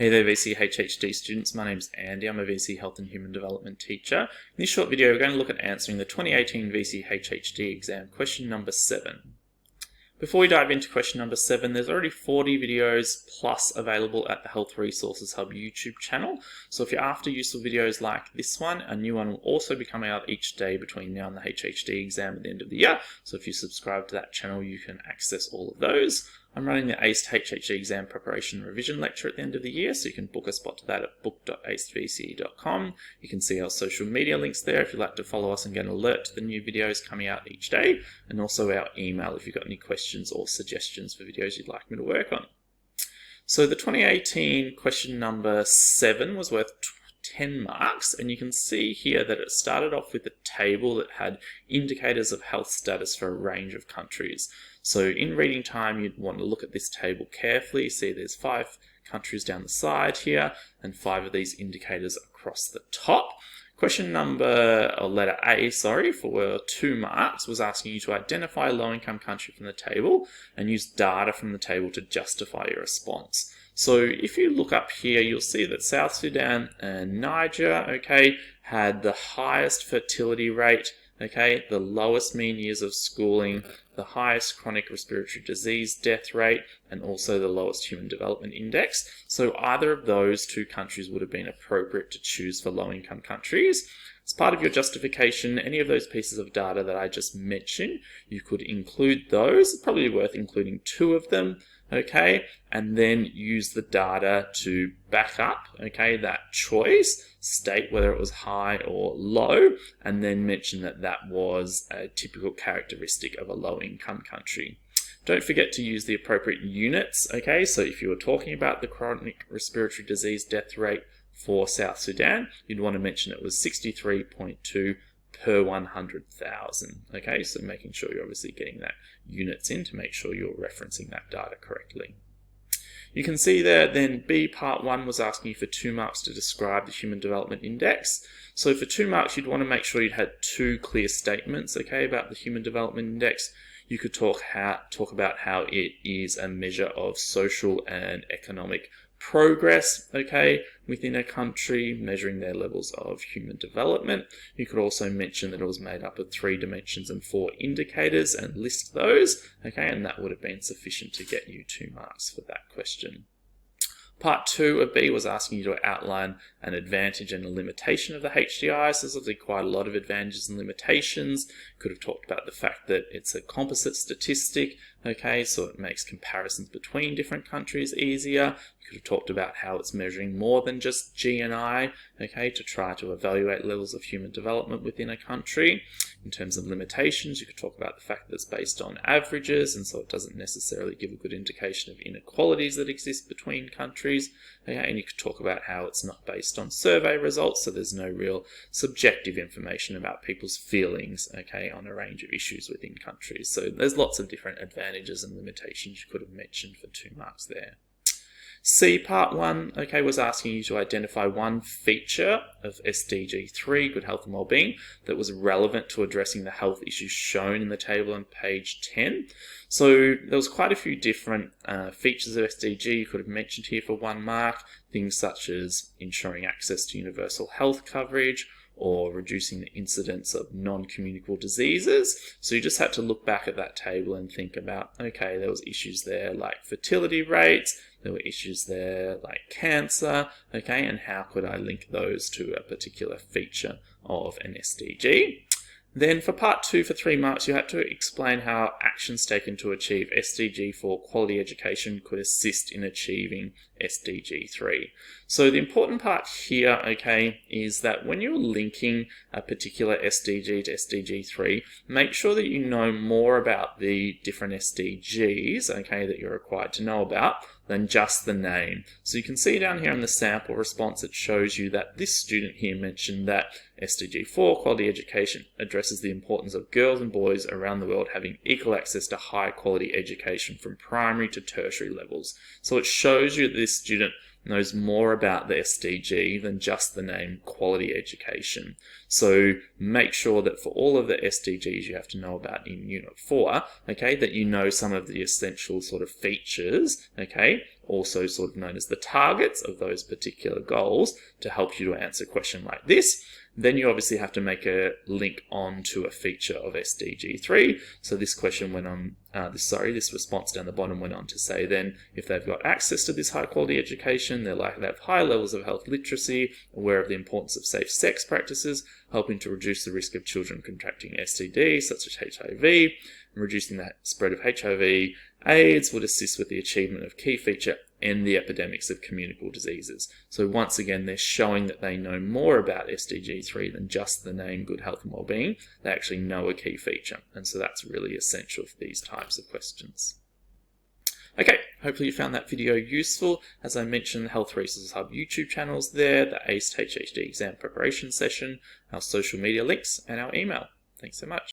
Hey there VCE HHD students, my name's Andy, I'm a VCE Health and Human Development teacher. In this short video we're going to look at answering the 2018 VCE HHD exam question number 7. Before we dive into question number 7, there's already 40 videos plus available at the Health Resources Hub YouTube channel. So if you're after useful videos like this one, a new one will also be coming out each day between now and the HHD exam at the end of the year. So if you subscribe to that channel, you can access all of those. I'm running the ACE HHD exam preparation revision lecture at the end of the year, so you can book a spot to that at book.acevce.com. You can see our social media links there if you'd like to follow us and get an alert to the new videos coming out each day, and also our email if you've got any questions or suggestions for videos you'd like me to work on. So the 2018 question number 7 was worth 10 marks, and you can see here that it started off with a table that had indicators of health status for a range of countries. So in reading time, you'd want to look at this table carefully. See there's 5 countries down the side here and 5 of these indicators across the top. Question number, or letter A, for 2 marks was asking you to identify a low-income country from the table and use data from the table to justify your response. So if you look up here, you'll see that South Sudan and Niger, had the highest fertility rate, the lowest mean years of schooling, the highest chronic respiratory disease death rate, and also the lowest human development index. So either of those 2 countries would have been appropriate to choose for low-income countries. As part of your justification, any of those pieces of data that I just mentioned, you could include those. It's probably worth including 2 of them, and then use the data to back up, that choice, state whether it was high or low, and then mention that that was a typical characteristic of a low-income country. Don't forget to use the appropriate units, so if you were talking about the chronic respiratory disease death rate for South Sudan, you'd want to mention it was 63.2 per 100,000, so making sure you're obviously getting that units in to make sure you're referencing that data correctly. You can see there then B part 1 was asking you for 2 marks to describe the Human Development Index. So for 2 marks you'd want to make sure you'd had 2 clear statements about the Human Development Index. You could talk about how it is a measure of social and economic progress, within a country, measuring their levels of human development. You could also mention that it was made up of 3 dimensions and 4 indicators and list those, and that would have been sufficient to get you 2 marks for that question. Part 2 of B was asking you to outline an advantage and a limitation of the HDI. So there's obviously quite a lot of advantages and limitations. Could have talked about the fact that it's a composite statistic, so it makes comparisons between different countries easier. You could have talked about how it's measuring more than just GNI, to try to evaluate levels of human development within a country. In terms of limitations, you could talk about the fact that it's based on averages, and so it doesn't necessarily give a good indication of inequalities that exist between countries. And you could talk about how it's not based on survey results, so there's no real subjective information about people's feelings, on a range of issues within countries. So there's lots of different advantages and limitations you could have mentioned for 2 marks there. C part 1, was asking you to identify one feature of SDG 3, good health and well-being, that was relevant to addressing the health issues shown in the table on page 10. So there was quite a few different features of SDG you could have mentioned here for 1 mark, things such as ensuring access to universal health coverage, or reducing the incidence of non-communicable diseases. So you just had to look back at that table and think about, there was issues there like fertility rates, there were issues there like cancer, and how could I link those to a particular feature of an SDG? Then for part 2 for 3 marks, you had to explain how actions taken to achieve SDG 4 quality education could assist in achieving SDG 3. So the important part here, is that when you're linking a particular SDG to SDG 3, make sure that you know more about the different SDGs, that you're required to know about, than just the name. So you can see down here in the sample response, it shows you that this student here mentioned that SDG 4, quality education, addresses the importance of girls and boys around the world having equal access to high quality education from primary to tertiary levels. So it shows you that this student knows more about the SDG than just the name quality education. So make sure that for all of the SDGs you have to know about in Unit 4, that you know some of the essential sort of features, also sort of known as the targets of those particular goals, to help you to answer a question like this. Then you obviously have to make a link on to a feature of SDG 3. So this question went on, this response down the bottom went on to say then if they've got access to this high quality education, they're likely to have high levels of health literacy, aware of the importance of safe sex practices, helping to reduce the risk of children contracting STDs such as HIV, and reducing the spread of HIV, AIDS would assist with the achievement of key feature and the epidemics of communicable diseases. So once again, they're showing that they know more about SDG 3 than just the name good health and wellbeing. They actually know a key feature. And so that's really essential for these types of questions. Okay, hopefully you found that video useful. As I mentioned, the Health Resources Hub YouTube channel's there, the VCE HHD Exam preparation session, our social media links, and our email. Thanks so much.